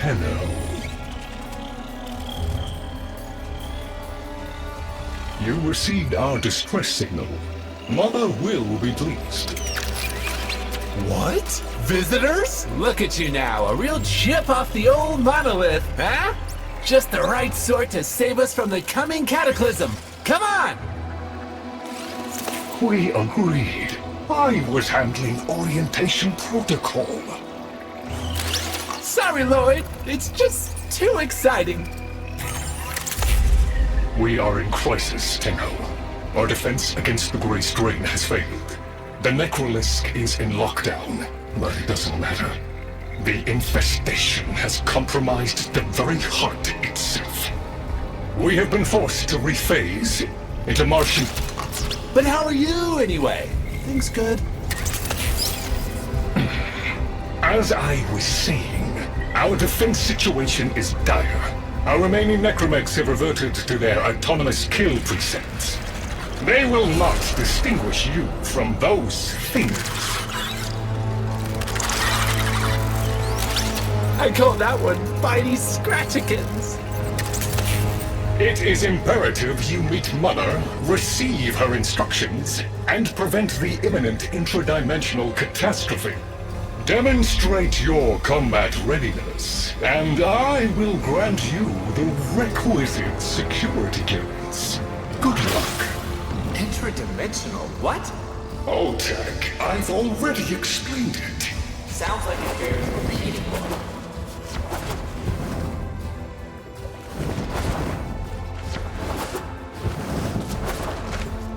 Tenno. You received our distress signal. Mother will be pleased. What? Visitors? Look at you now, a real chip off the old monolith, huh? Just the right sort to save us from the coming cataclysm. Come on! We agreed. I was handling orientation protocol. Sorry, Lloyd. It's just too exciting. We are in crisis, Tenno. Our defense against the Grey Strain has failed. The Necrolisk is in lockdown, but it doesn't matter. The infestation has compromised the very heart itself. We have been forced to rephase into Martian... But how are you, anyway? Things good? As I was saying, our defense situation is dire. Our remaining necromecs have reverted to their autonomous kill precepts. They will not distinguish you from those things. I call that one Bitey Scratchikins. It is imperative you meet Mother, receive her instructions, and prevent the imminent intradimensional catastrophe. Demonstrate your combat readiness, and I will grant you the requisite security clearance. Good luck. Intradimensional what? Oh, Tech, I've already explained it. Sounds like it bears repeating.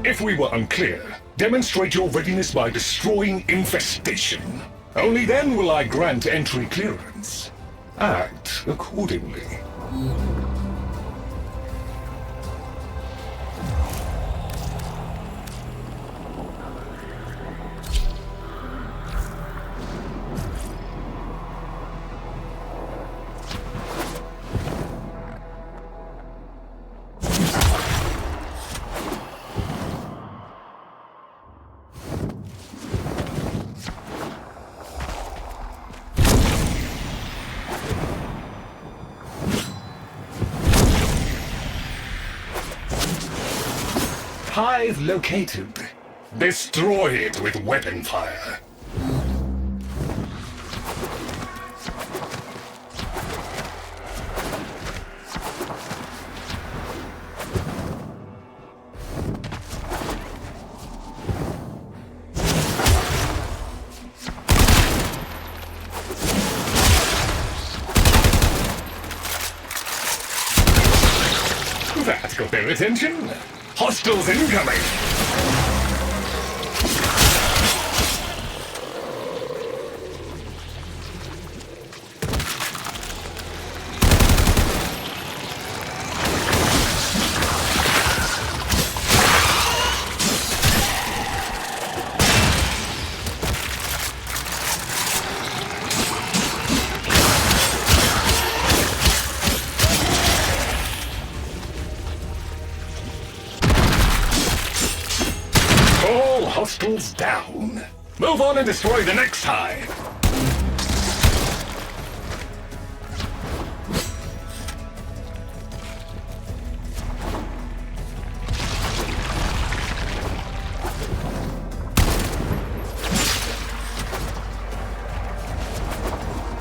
If we were unclear, demonstrate your readiness by destroying infestation. Only then will I grant entry clearance. Act accordingly. Hive located. Destroy it with weapon fire. That got their attention. Hostiles incoming! Hostiles down. Move on and destroy the next hive.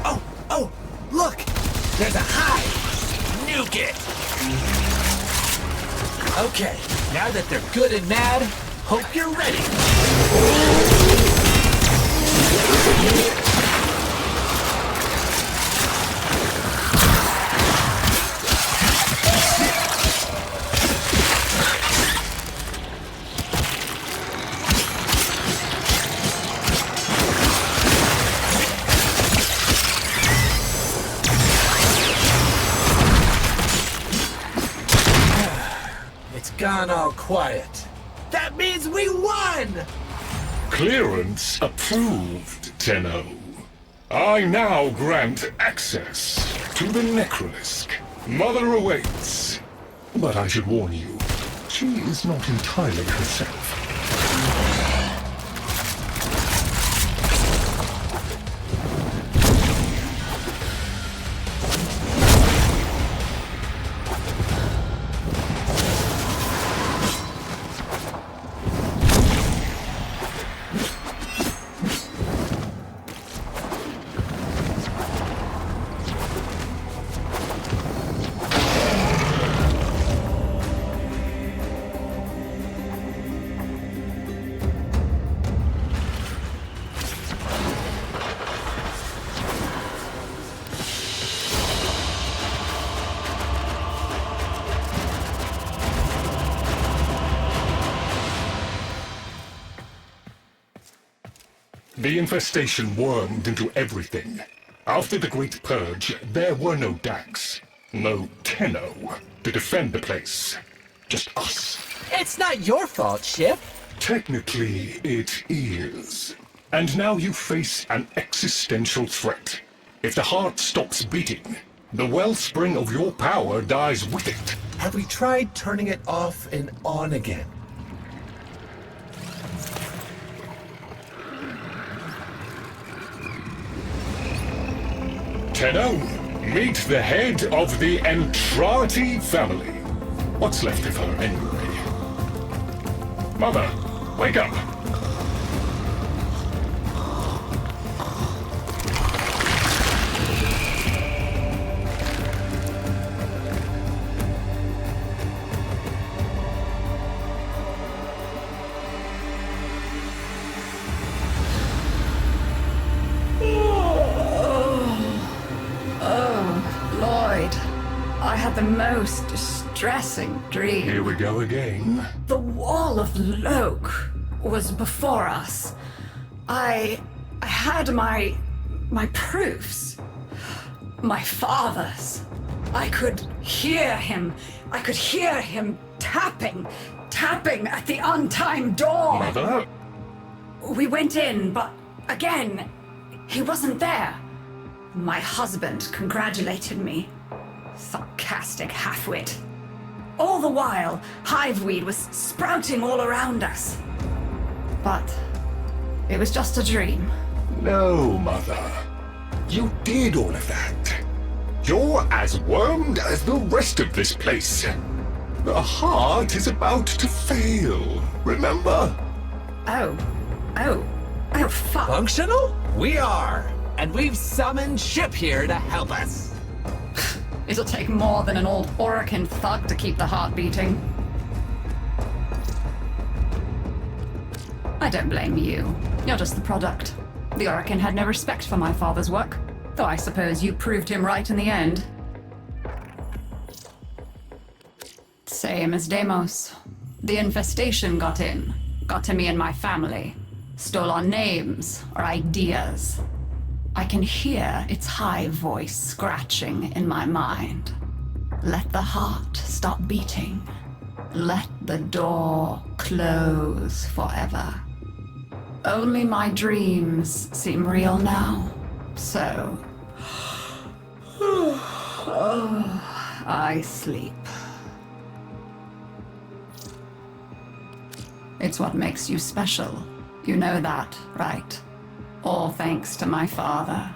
Oh, look! There's a hive! Nuke it! Okay, now that they're good and mad, hope you're ready. It's gone all quiet. That means we won! Clearance approved, Tenno. I now grant access to the Necrolisk. Mother awaits. But I should warn you, she is not entirely herself. The infestation wormed into everything. After the Great Purge, there were no Dax, no Tenno to defend the place. Just us. It's not your fault, Ship. Technically, it is. And now you face an existential threat. If the heart stops beating, the wellspring of your power dies with it. Have we tried turning it off and on again? Tenno, meet the head of the Entrati family. What's left of her, anyway? Mother, wake up! I had the most distressing dream. Here we go again. The wall of Loke was before us. I had my proofs. My father's. I could hear him. I could hear him tapping at the untimed door. Mother? We went in, but again, he wasn't there. My husband congratulated me. Sarcastic halfwit. All the while, hiveweed was sprouting all around us. But it was just a dream. No, Mother. You did all of that. You're as wormed as the rest of this place. The heart is about to fail, remember? Oh, fuck. Functional? We are. And we've summoned Ship here to help us. It'll take more than an old Orokin thug to keep the heart beating. I don't blame you. You're just the product. The Orokin had no respect for my father's work, though I suppose you proved him right in the end. Same as Deimos. The infestation got in. Got to me and my family. Stole our names, our ideas. I can hear its high voice scratching in my mind. Let the heart stop beating. Let the door close forever. Only my dreams seem real now. So... I sleep. It's what makes you special. You know that, right? All thanks to my father.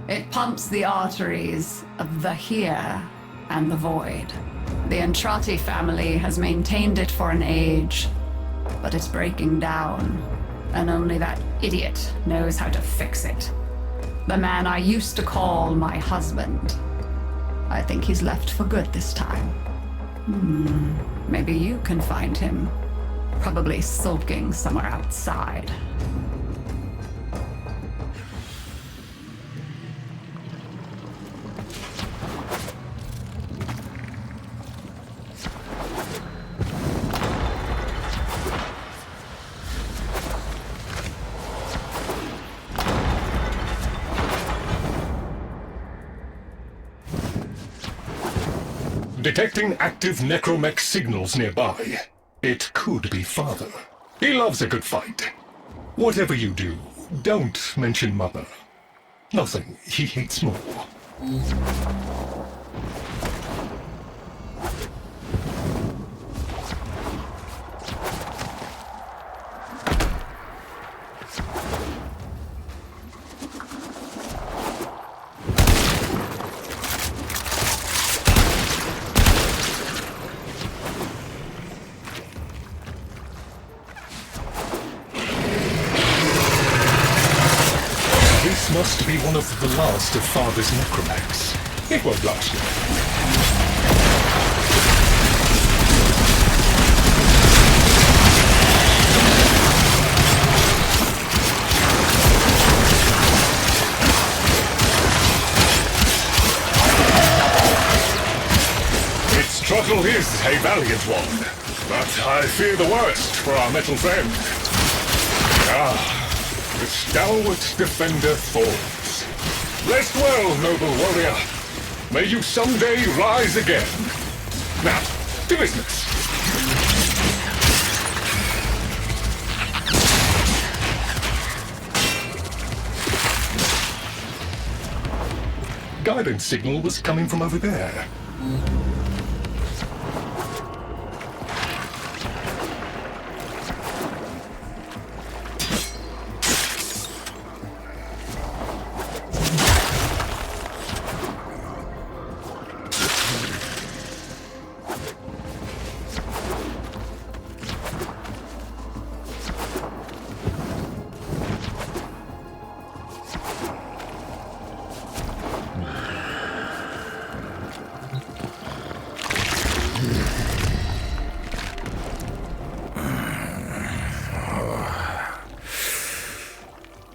It pumps the arteries of the here and the void. The Entrati family has maintained it for an age, but it's breaking down, and only that idiot knows how to fix it. The man I used to call my husband. I think he's left for good this time. Maybe you can find him. Probably sulking somewhere outside. Detecting active necromech signals nearby. It could be Father. He loves a good fight. Whatever you do, don't mention Mother. Nothing he hates more. This must be one of the last of Father's necromechs. It won't last long. Its trottle is a valiant one, but I fear the worst for our metal friend. The stalwart defender falls. Rest well, noble warrior. May you someday rise again. Now, to business. Guidance signal was coming from over there.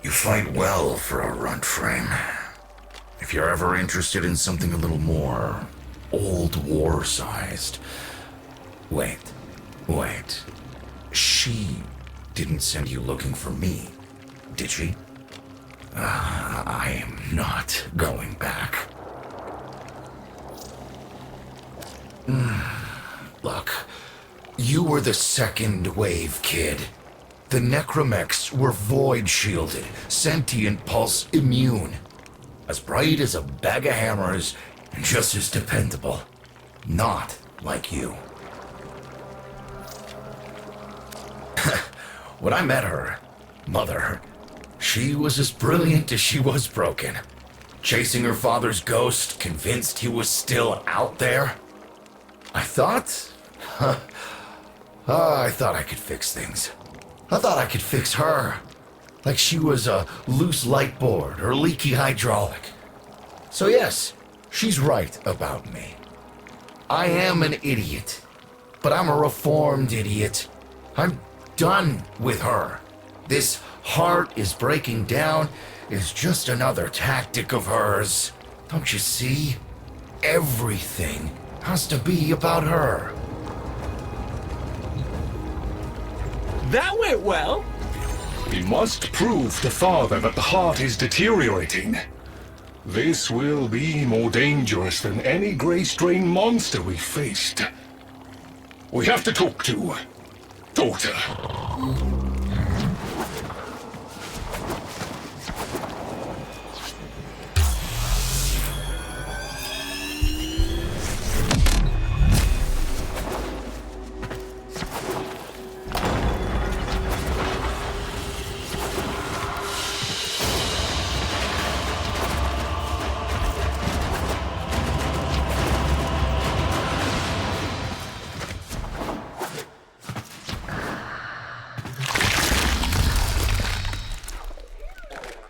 You fight well for a runt frame. If you're ever interested in something a little more old war-sized... Wait. She didn't send you looking for me, did she? I am not going back. Look, you were the second wave, kid. The Necromechs were void-shielded, sentient pulse immune. As bright as a bag of hammers, and just as dependable. Not like you. When I met her, Mother, she was as brilliant as she was broken. Chasing her father's ghost, convinced he was still out there. I thought I could fix things. I thought I could fix her. Like she was a loose light board or leaky hydraulic. So yes, she's right about me. I am an idiot. But I'm a reformed idiot. I'm done with her. This heart is breaking down is just another tactic of hers. Don't you see? Everything has to be about her. That went well. We must prove to Father that the heart is deteriorating. This will be more dangerous than any Grey Strain monster we faced. We have to talk to Daughter.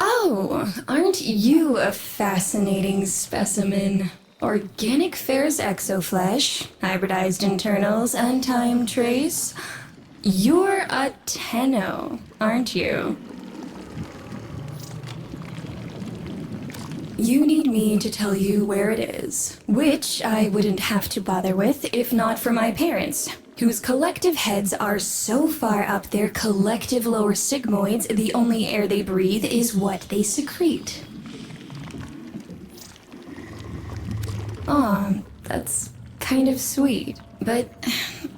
Oh, aren't you a fascinating specimen? Organic ferrous exoflesh, hybridized internals, and time trace. You're a Tenno, aren't you? You need me to tell you where it is, which I wouldn't have to bother with if not for my parents, whose collective heads are so far up their collective lower sigmoids, the only air they breathe is what they secrete. Aw, that's kind of sweet, but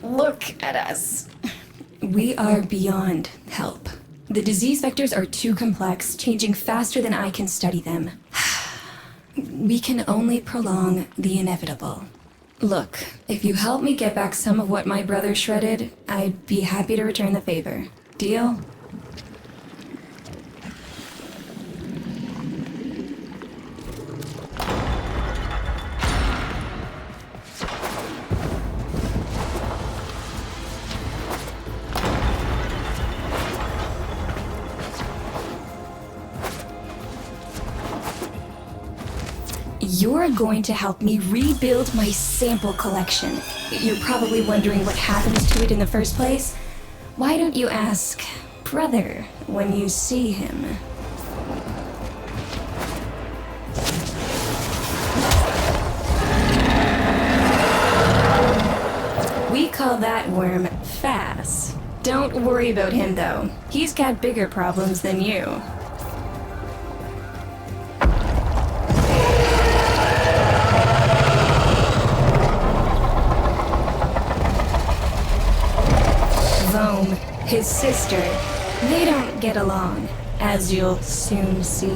look at us. We are beyond help. The disease vectors are too complex, changing faster than I can study them. We can only prolong the inevitable. Look, if you help me get back some of what my brother shredded, I'd be happy to return the favor. Deal? You're going to help me rebuild my sample collection. You're probably wondering what happens to it in the first place. Why don't you ask brother when you see him? We call that worm Fass. Don't worry about him though. He's got bigger problems than you. his sister. They don't get along, as you'll soon see.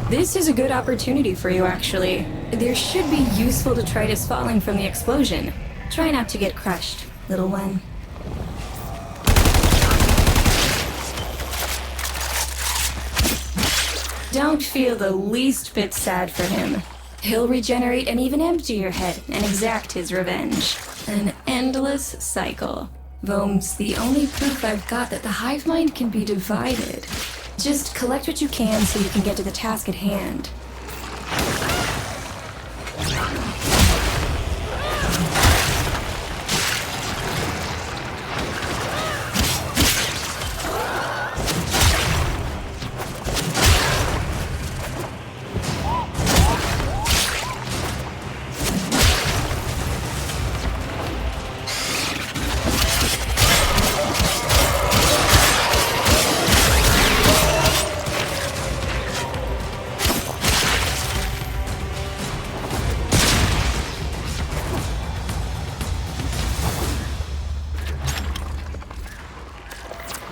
This is a good opportunity for you, actually. There should be useful detritus falling from the explosion. Try not to get crushed, little one. Don't feel the least bit sad for him. He'll regenerate and even empty your head and exact his revenge. An endless cycle. Vome's the only proof I've got that the hive mind can be divided. Just collect what you can so you can get to the task at hand.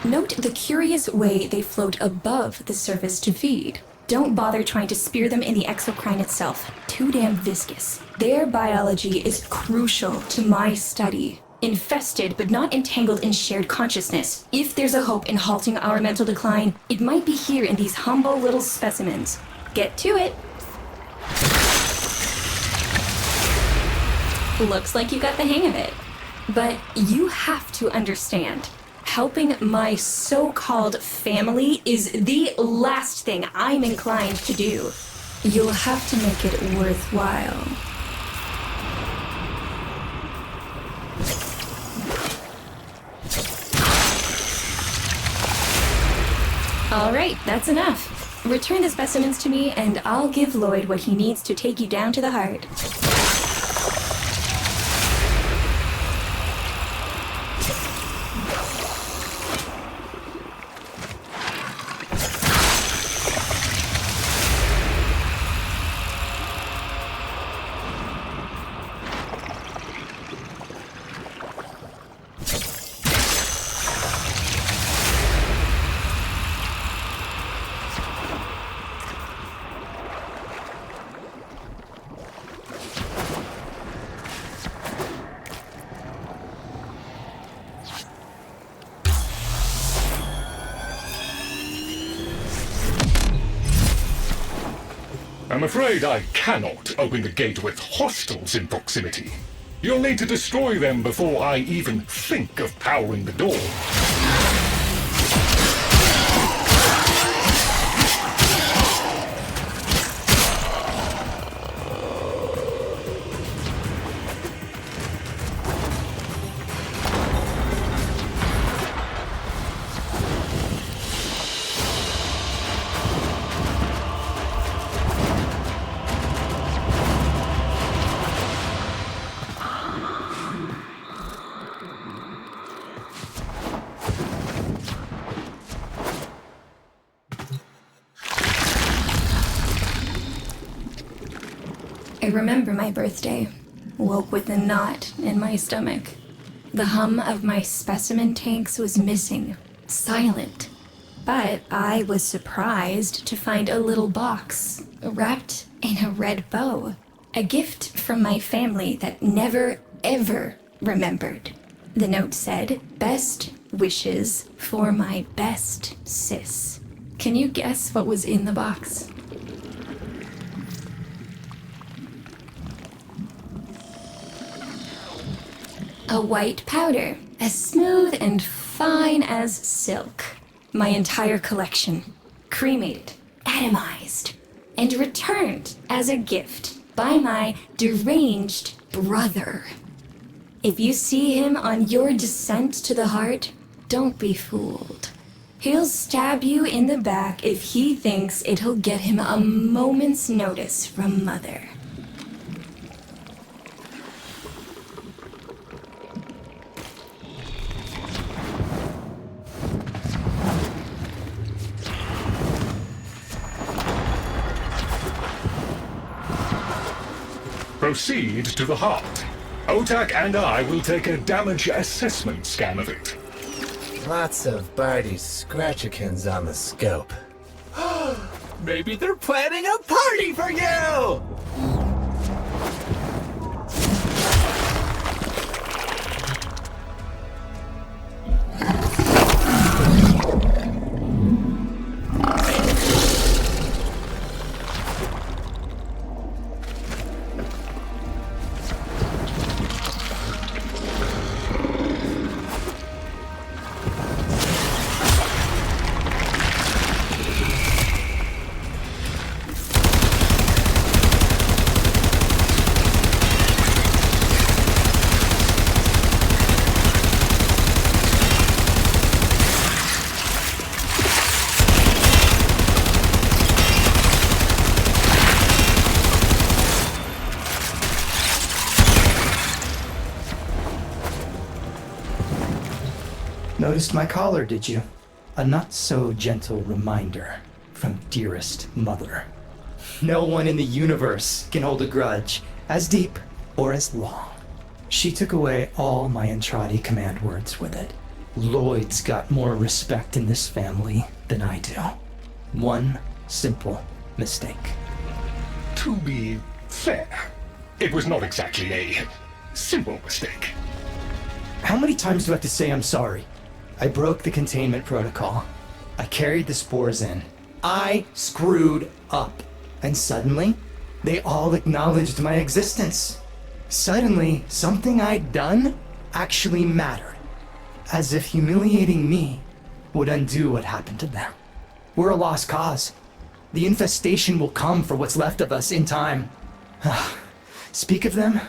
Note the curious way they float above the surface to feed. Don't bother trying to spear them in the exocrine itself. Too damn viscous. Their biology is crucial to my study. Infested but not entangled in shared consciousness. If there's a hope in halting our mental decline, it might be here in these humble little specimens. Get to it! Looks like you got the hang of it. But you have to understand. Helping my so-called family is the last thing I'm inclined to do. You'll have to make it worthwhile. All right, that's enough. Return the specimens to me, and I'll give Lloyd what he needs to take you down to the heart. I'm afraid I cannot open the gate with hostiles in proximity. You'll need to destroy them before I even think of powering the door. I remember my birthday. Woke with a knot in my stomach. The hum of my specimen tanks was missing. Silent. But I was surprised to find a little box wrapped in a red bow. A gift from my family that never, ever remembered. The note said, "Best wishes for my best sis." Can you guess what was in the box? A white powder, as smooth and fine as silk. My entire collection, cremated, atomized, and returned as a gift by my deranged brother. If you see him on your descent to the heart, don't be fooled. He'll stab you in the back if he thinks it'll get him a moment's notice from Mother. Proceed to the heart. Otak and I will take a damage assessment scan of it. Lots of Barty's Scratchikins on the scope. Maybe they're planning a party for you! Noticed my collar, did you? A not-so-gentle reminder from dearest mother. No one in the universe can hold a grudge as deep or as long. She took away all my Entradi command words with it. Lloyd's got more respect in this family than I do. One simple mistake. To be fair, it was not exactly a simple mistake. How many times do I have to say I'm sorry? I broke the containment protocol. I carried the spores in. I screwed up. And suddenly, they all acknowledged my existence. Suddenly, something I'd done actually mattered. As if humiliating me would undo what happened to them. We're a lost cause. The infestation will come for what's left of us in time. Speak of them,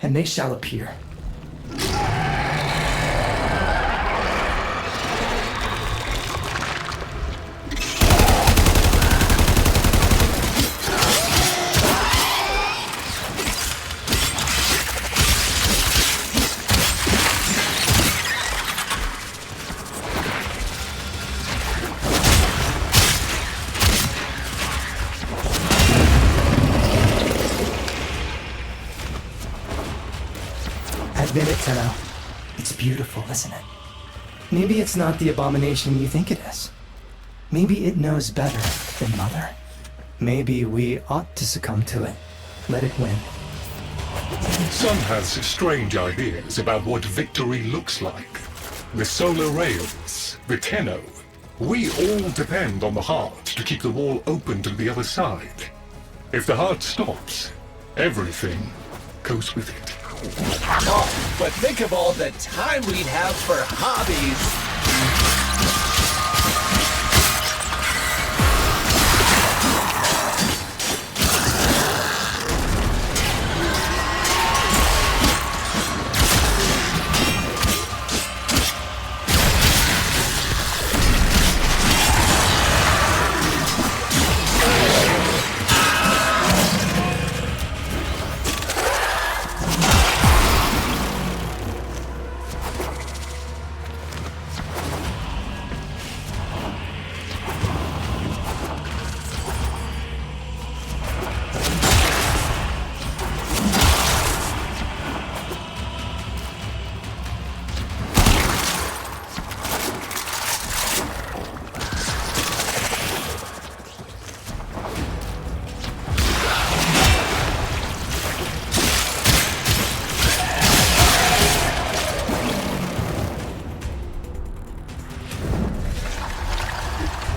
and they shall appear. Admit it, Tenno. It's beautiful, isn't it? Maybe it's not the abomination you think it is. Maybe it knows better than Mother. Maybe we ought to succumb to it. Let it win. Sun has strange ideas about what victory looks like. The solar rails, the Tenno. We all depend on the heart to keep the wall open to the other side. If the heart stops, everything goes with it. Oh, but think of all the time we'd have for hobbies.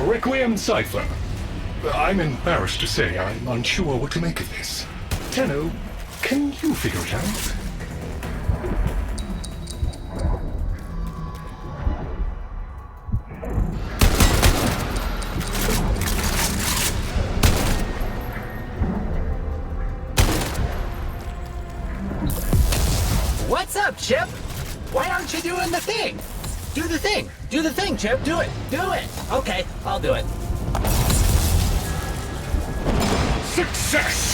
Requiem Cipher. I'm embarrassed to say I'm unsure what to make of this. Tenno, can you figure it out? What's up, Chip? Why aren't you doing the thing? Do the thing! Do the thing, Chip! Do it! Do it! Okay, I'll do it. Success!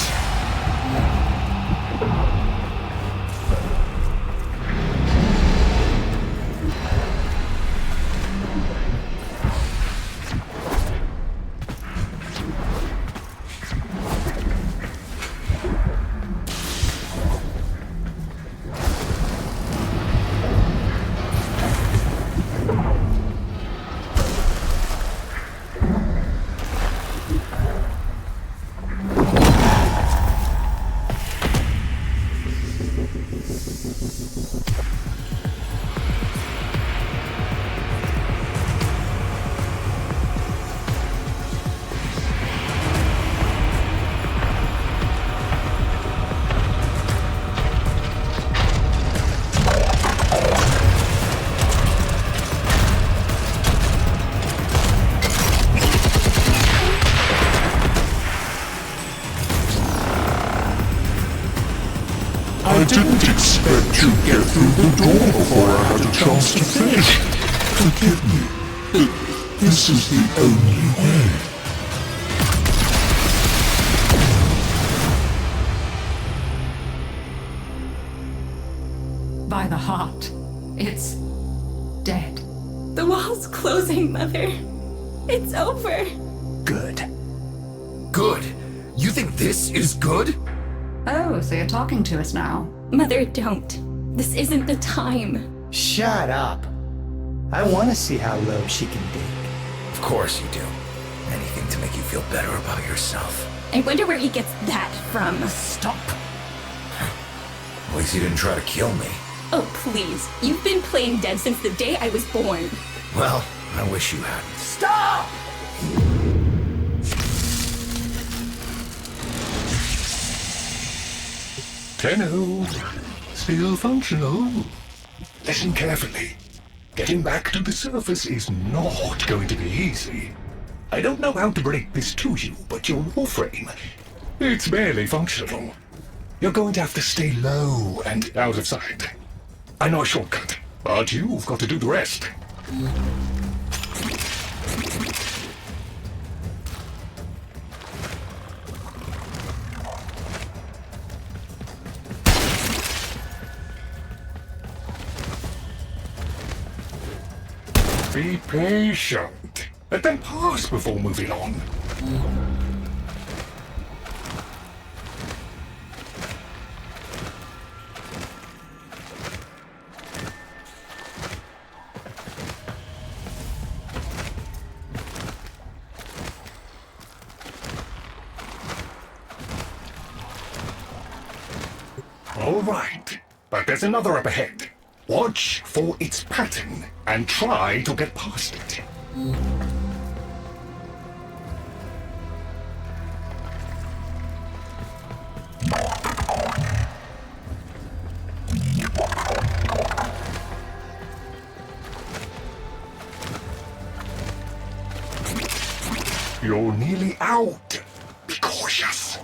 I didn't expect to get through the door before I had a chance to finish. Forgive me, but this is the only way. By the heart, it's dead. The wall's closing, Mother. It's over. Good. Good? You think this is good? Oh, so you're talking to us now. Mother, don't. This isn't the time. Shut up. I want to see how low she can dig. Of course you do. Anything to make you feel better about yourself. I wonder where he gets that from. Stop. At least you didn't try to kill me. Oh, please. You've been playing dead since the day I was born. Well, I wish you hadn't. Stop! Tenno, still functional. Listen carefully. Getting back to the surface is not going to be easy. I don't know how to break this to you, but your warframe, it's barely functional. You're going to have to stay low and out of sight. I know a shortcut, but you've got to do the rest. Be patient. Let them pass before moving on. All right, but there's another up ahead. Watch for its pattern and try to get past it. You're nearly out. Be cautious.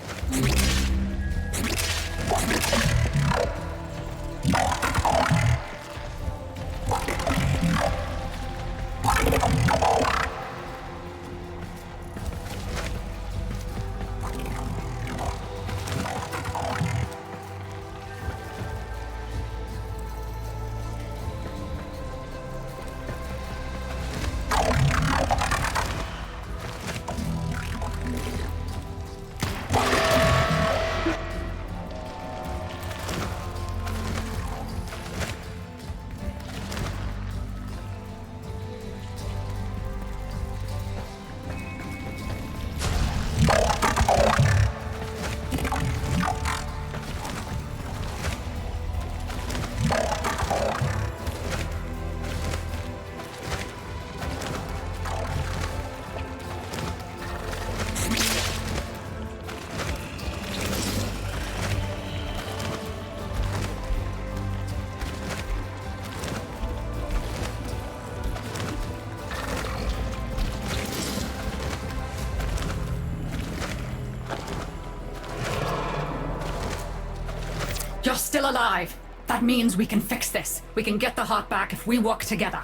You're still alive. That means we can fix this. We can get the heart back if we work together.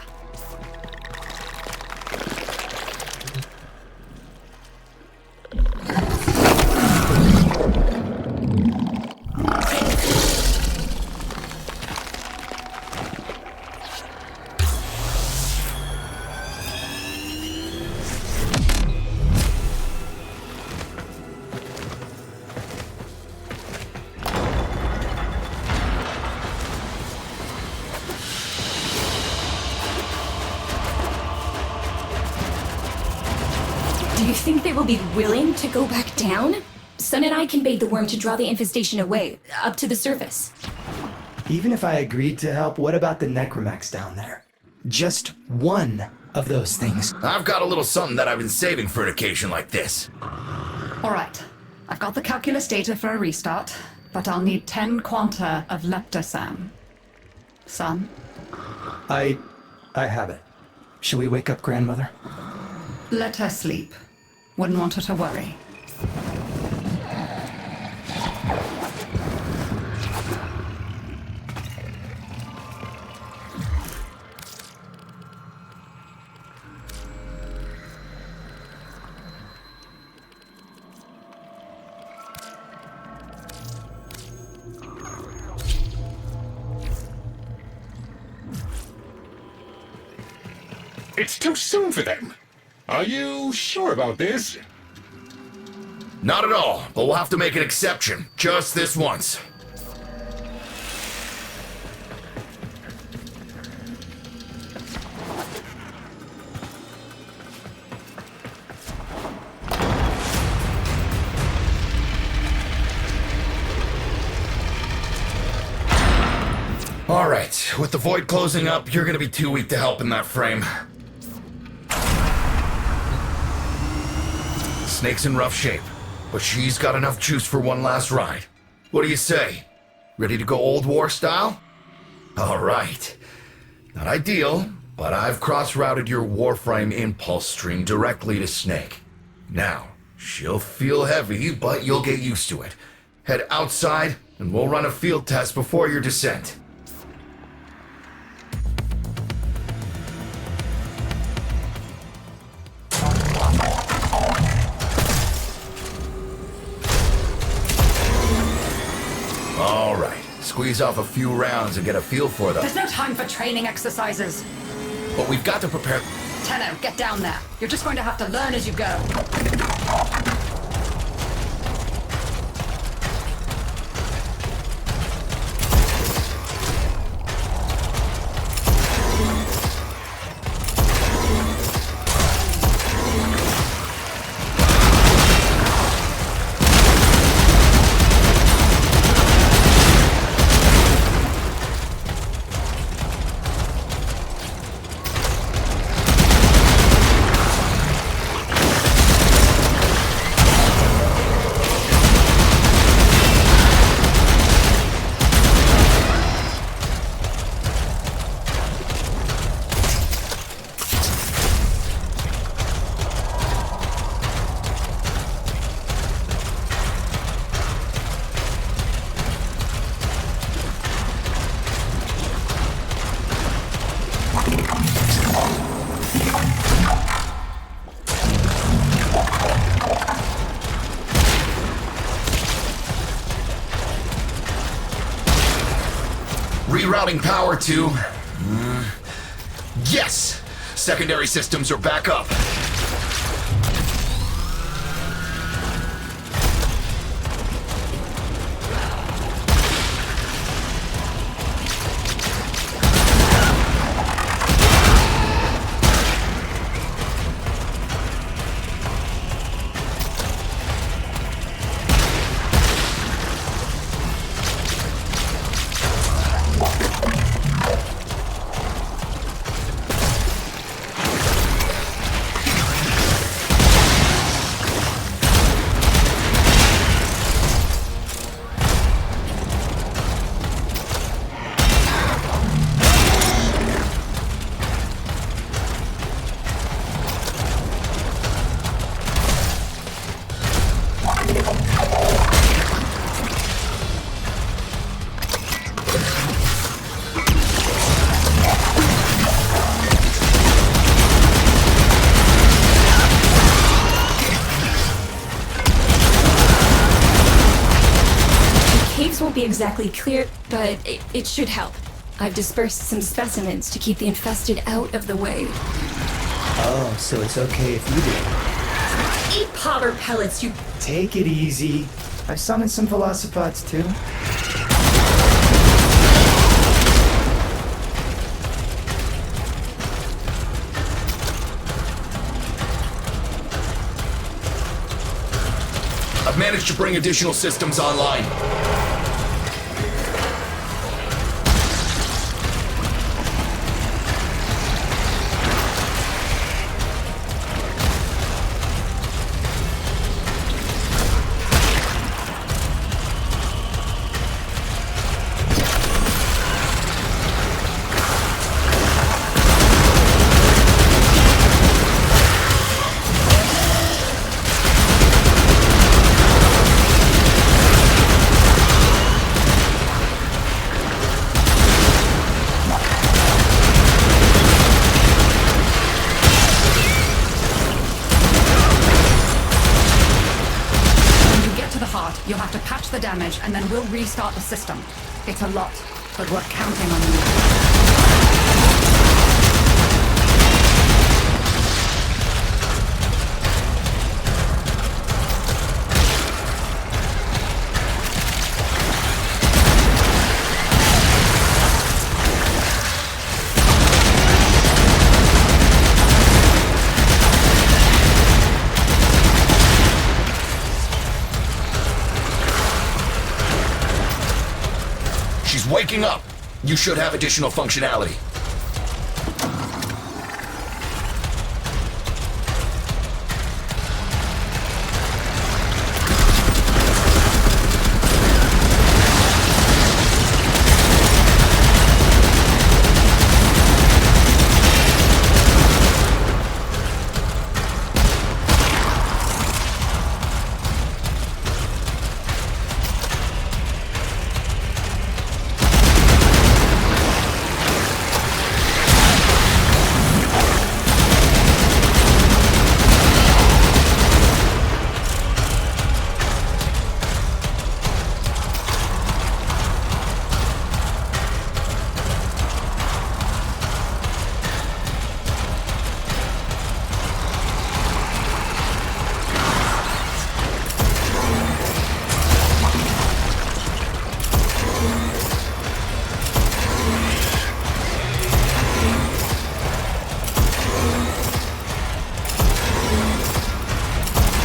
Do you think they will be willing to go back down? Sun and I can bait the worm to draw the infestation away, up to the surface. Even if I agreed to help, what about the necromax down there? Just one of those things. I've got a little something that I've been saving for an occasion like this. All right. I've got the calculus data for a restart, but I'll need 10 quanta of leptosam. Son? I have it. Shall we wake up grandmother? Let her sleep. Wouldn't want her to worry. It's too soon for them. Are you sure about this? Not at all, but we'll have to make an exception. Just this once. All right, with the void closing up, you're gonna be too weak to help in that frame. Snake's in rough shape, but she's got enough juice for one last ride. What do you say? Ready to go old war style? All right. Not ideal, but I've cross-routed your Warframe impulse stream directly to Snake. Now, she'll feel heavy, but you'll get used to it. Head outside, and we'll run a field test before your descent. All right. Squeeze off a few rounds and get a feel for them. There's no time for training exercises. But we've got to prepare... Tenno, get down there. You're just going to have to learn as you go. Rerouting power to... Yes! Secondary systems are back up. caves won't be exactly clear, but it should help. I've dispersed some specimens to keep the infested out of the way. Oh, so it's okay if you do. Eat powder pellets, you... Take it easy. I've summoned some velocipods too. I've managed to bring additional systems online. You'll have to patch the damage, and then we'll restart the system. It's a lot, but we're counting on you. She's waking up. You should have additional functionality.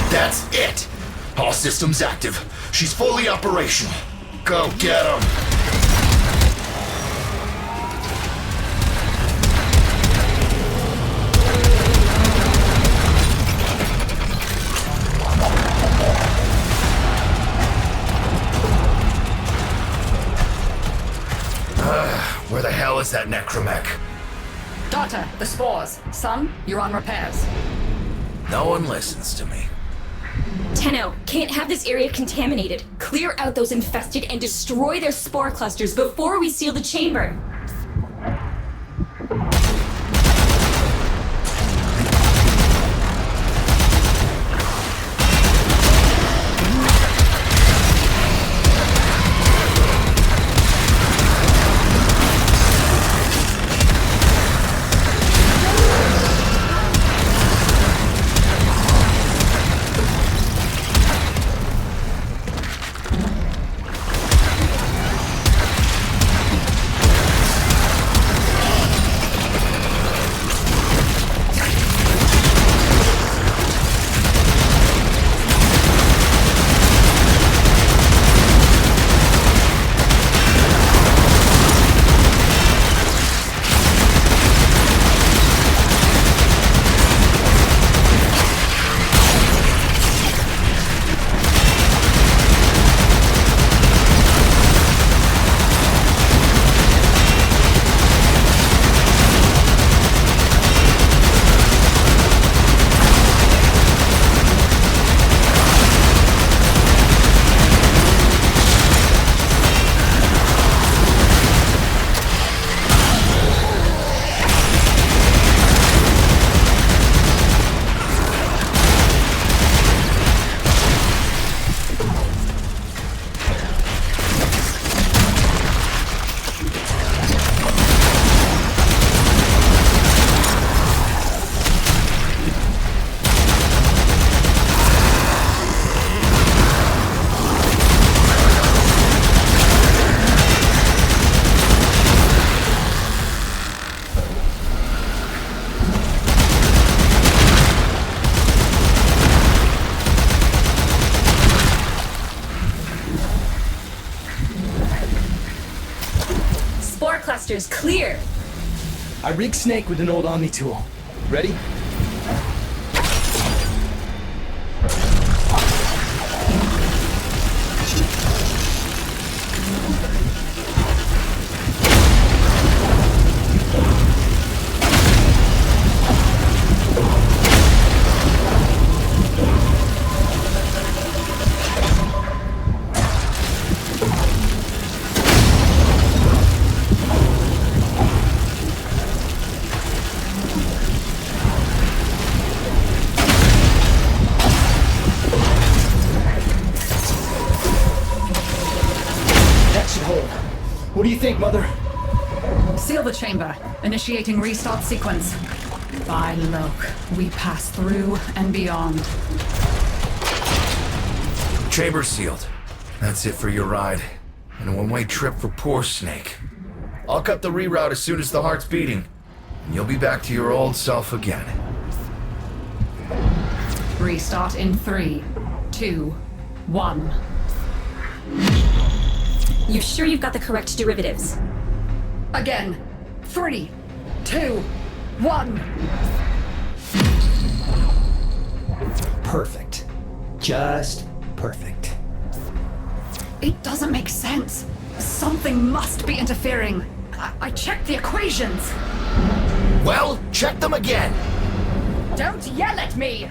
That's it! All systems active. She's fully operational. Go get 'em! Where the hell is that necromech? Daughter, the spores. Son, you're on repairs. No one listens to me. Tenno, can't have this area contaminated. Clear out those infested and destroy their spore clusters before we seal the chamber. blasters clear. I rigged Snake with an old Omni tool. Ready? That should hold. What do you think, Mother? Seal the chamber. Initiating restart sequence. By Loke, we pass through and beyond. Chamber sealed. That's it for your ride. And a one-way trip for poor Snake. I'll cut the reroute as soon as the heart's beating. And you'll be back to your old self again. Restart in 3, 2, 1. You sure you've got the correct derivatives? Again. 3, 2, 1. Perfect. Just perfect. It doesn't make sense. Something must be interfering. I checked the equations. Well, check them again! Don't yell at me!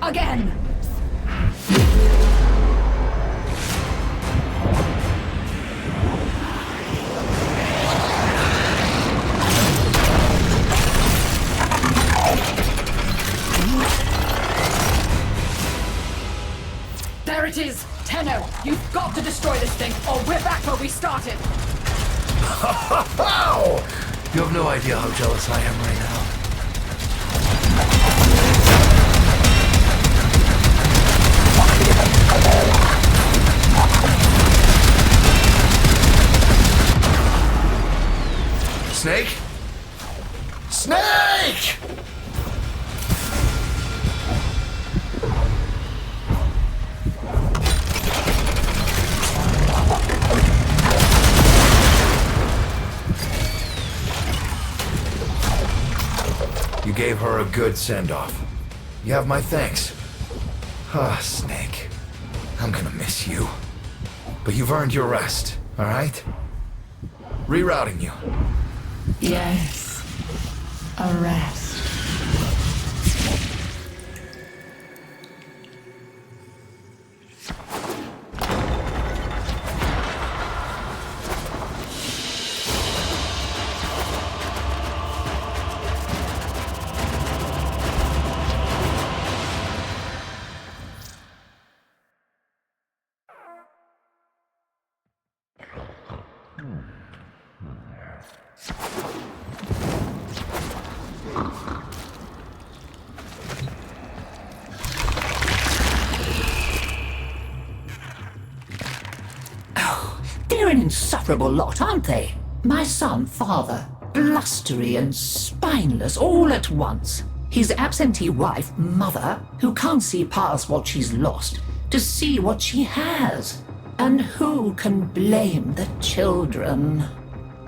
Again! There it is! Tenno, you've got to destroy this thing, or we're back where we started! How? You have no idea how jealous I am right now. Snake? Snake! You gave her a good send-off. You have my thanks. Ah, Snake. I'm gonna miss you. But you've earned your rest, alright? Rerouting you. Yes. A rest. They're an insufferable lot, aren't they? My son, father, blustery and spineless all at once. His absentee wife, mother, who can't see past what she's lost to see what she has. And who can blame the children?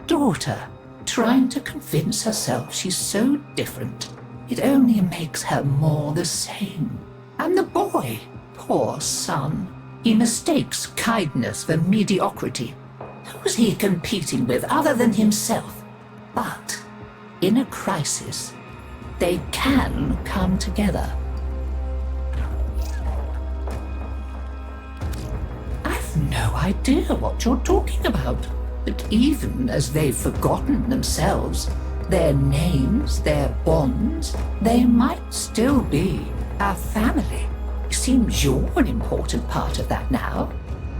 Daughter, trying to convince herself she's so different. It only makes her more the same. And the boy, poor son. He mistakes kindness for mediocrity. Who's he competing with other than himself? But in a crisis, they can come together. I've no idea what you're talking about. But even as they've forgotten themselves, their names, their bonds, they might still be a family. Seems you're an important part of that now.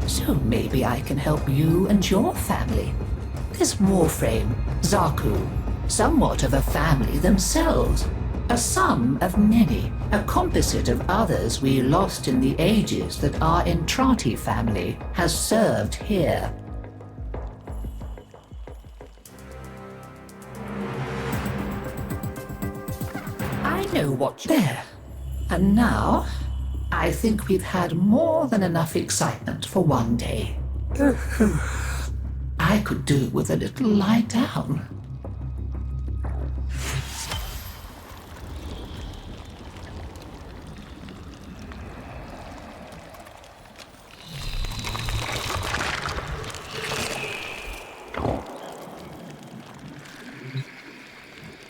So maybe I can help you and your family. This Warframe, Zaku, somewhat of a family themselves. A sum of many, a composite of others we lost in the ages that our Entrati family has served here. I know what there. And now, I think we've had more than enough excitement for one day. I could do with a little lie down.